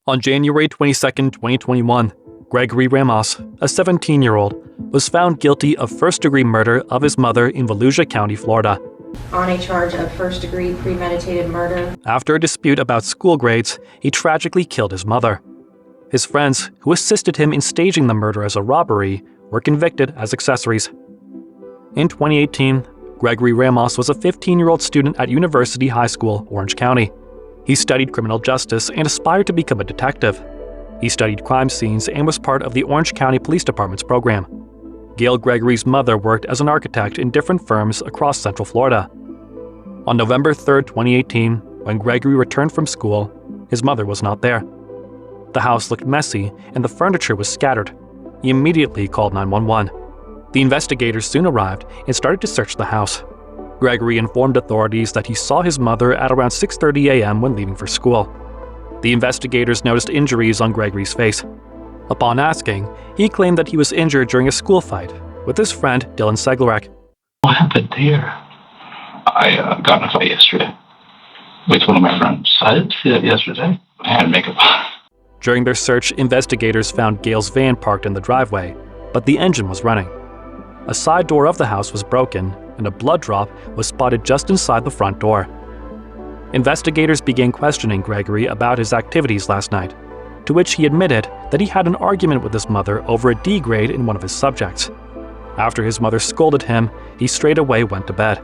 On January 22, 2021, Gregory Ramos, a 17-year-old, was found guilty of first-degree murder of his mother in Volusia County, Florida. On a charge of first-degree premeditated murder. After a dispute about school grades, he tragically killed his mother. His friends, who assisted him in staging the murder as a robbery, were convicted as accessories. In 2018, Gregory Ramos was a 15-year-old student at University High School, Orange County. He studied criminal justice and aspired to become a detective. He studied crime scenes and was part of the Orange County Police Department's program. Gail Gregory's mother worked as an architect in different firms across Central Florida. On November 3, 2018, when Gregory returned from school, his mother was not there. The house looked messy and the furniture was scattered. He immediately called 911. The investigators soon arrived and started to search the house. Gregory informed authorities that he saw his mother at around 6:30 a.m. when leaving for school. The investigators noticed injuries on Gregory's face. Upon asking, he claimed that he was injured during a school fight with his friend Dylan Seglarek. What happened here? I got in a fight yesterday with one of my friends. I didn't see that yesterday. I had makeup on. During their search, investigators found Gail's van parked in the driveway, but the engine was running. A side door of the house was broken, and a blood drop was spotted just inside the front door. Investigators began questioning Gregory about his activities last night, to which he admitted that he had an argument with his mother over a D grade in one of his subjects. After his mother scolded him, he straight away went to bed.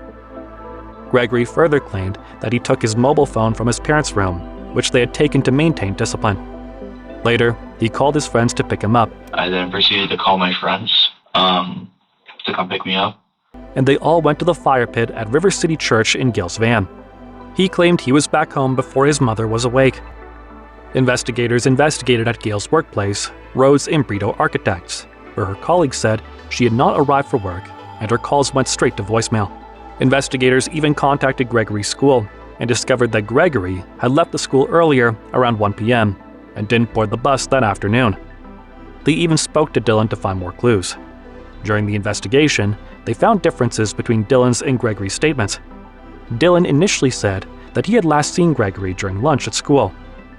Gregory further claimed that he took his mobile phone from his parents' room, which they had taken to maintain discipline. Later, he called his friends to pick him up. I then proceeded to call my friends to come pick me up. And they all went to the fire pit at River City Church in Gail's van. He claimed he was back home before his mother was awake. Investigators investigated at Gail's workplace, Rose Imbrito Architects, where her colleagues said she had not arrived for work and her calls went straight to voicemail. Investigators even contacted Gregory's school and discovered that Gregory had left the school earlier around 1 p.m. and didn't board the bus that afternoon. They even spoke to Dylan to find more clues. During the investigation, they found differences between Dylan's and Gregory's statements. Dylan initially said that he had last seen Gregory during lunch at school.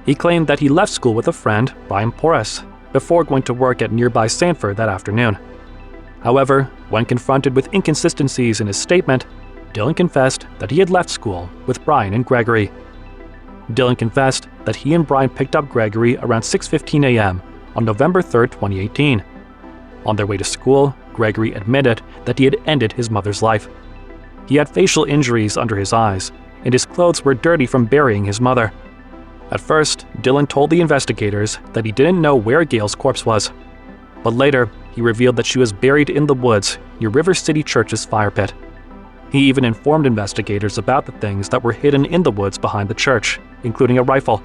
He claimed that he left school with a friend, Brian Porras, before going to work at nearby Sanford that afternoon. However, when confronted with inconsistencies in his statement, Dylan confessed that he had left school with Brian and Gregory. Dylan confessed that he and Brian picked up Gregory around 6:15 a.m. on November 3, 2018. On their way to school, Gregory admitted that he had ended his mother's life. He had facial injuries under his eyes, and his clothes were dirty from burying his mother. At first, Dylan told the investigators that he didn't know where Gail's corpse was. But later, he revealed that she was buried in the woods near River City Church's fire pit. He even informed investigators about the things that were hidden in the woods behind the church, including a rifle.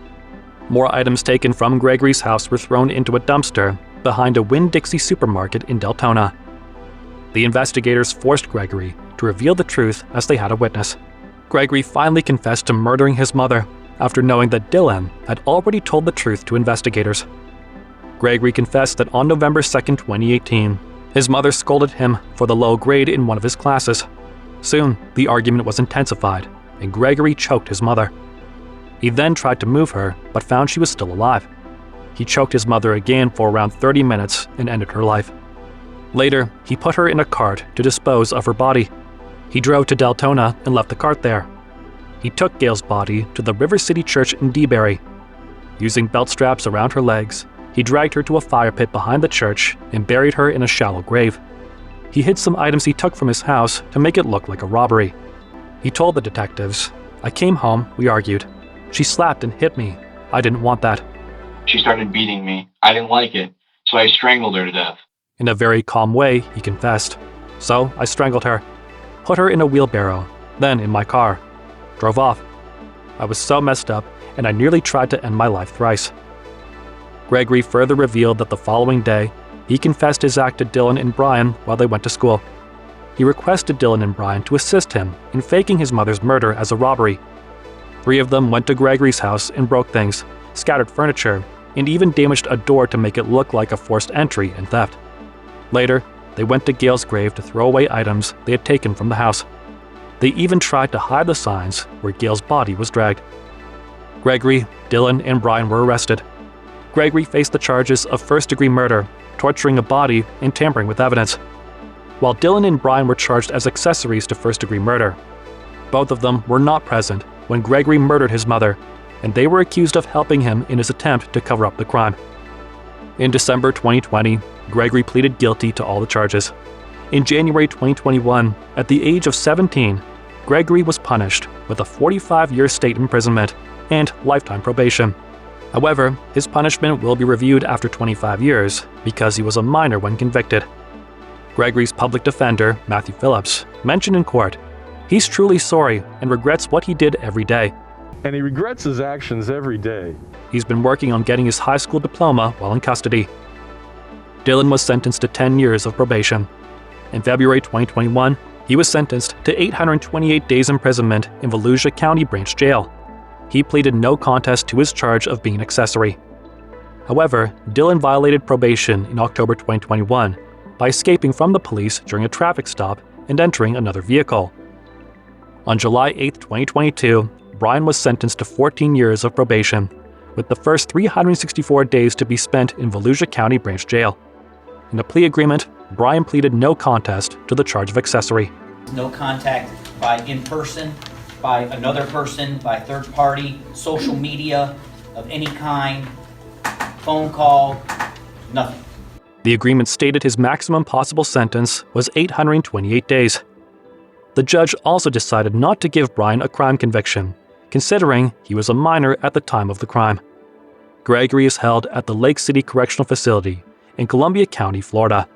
More items taken from Gregory's house were thrown into a dumpster behind a Winn-Dixie supermarket in Deltona. The investigators forced Gregory to reveal the truth as they had a witness. Gregory finally confessed to murdering his mother after knowing that Dylan had already told the truth to investigators. Gregory confessed that on November 2, 2018, his mother scolded him for the low grade in one of his classes. Soon, the argument was intensified, and Gregory choked his mother. He then tried to move her, but found she was still alive. He choked his mother again for around 30 minutes and ended her life. Later, he put her in a cart to dispose of her body. He drove to Deltona and left the cart there. He took Gail's body to the River City Church in DeBerry. Using belt straps around her legs, he dragged her to a fire pit behind the church and buried her in a shallow grave. He hid some items he took from his house to make it look like a robbery. He told the detectives, "I came home, we argued. She slapped and hit me. I didn't want that." She started beating me. I didn't like it, so I strangled her to death. In a very calm way, he confessed. "So I strangled her, put her in a wheelbarrow, then in my car, drove off. I was so messed up, and I nearly tried to end my life thrice." Gregory further revealed that the following day, he confessed his act to Dylan and Brian while they went to school. He requested Dylan and Brian to assist him in faking his mother's murder as a robbery. 3 of them went to Gregory's house and broke things, scattered furniture, and even damaged a door to make it look like a forced entry and theft. Later, they went to Gail's grave to throw away items they had taken from the house. They even tried to hide the signs where Gail's body was dragged. Gregory, Dylan, and Brian were arrested. Gregory faced the charges of first-degree murder, torturing a body, and tampering with evidence, while Dylan and Brian were charged as accessories to first-degree murder. Both of them were not present when Gregory murdered his mother, and they were accused of helping him in his attempt to cover up the crime. In December 2020, Gregory pleaded guilty to all the charges. In January 2021, at the age of 17, Gregory was punished with a 45-year state imprisonment and lifetime probation. However, his punishment will be reviewed after 25 years because he was a minor when convicted. Gregory's public defender, Matthew Phillips, mentioned in court, he's truly sorry and regrets what he did every day. And he regrets his actions every day. He's been working on getting his high school diploma while in custody. Dylan was sentenced to 10 years of probation. In February 2021, he was sentenced to 828 days imprisonment in Volusia County Branch Jail. He pleaded no contest to his charge of being an accessory. However, Dylan violated probation in October 2021 by escaping from the police during a traffic stop and entering another vehicle. On July 8, 2022, Brian was sentenced to 14 years of probation, with the first 364 days to be spent in Volusia County Branch Jail. In a plea agreement, Brian pleaded no contest to the charge of accessory. No contact by in person, by another person, by third party, social media of any kind, phone call, nothing. The agreement stated his maximum possible sentence was 828 days. The judge also decided not to give Brian a crime conviction, considering he was a minor at the time of the crime. Gregory is held at the Lake City Correctional Facility in Columbia County, Florida.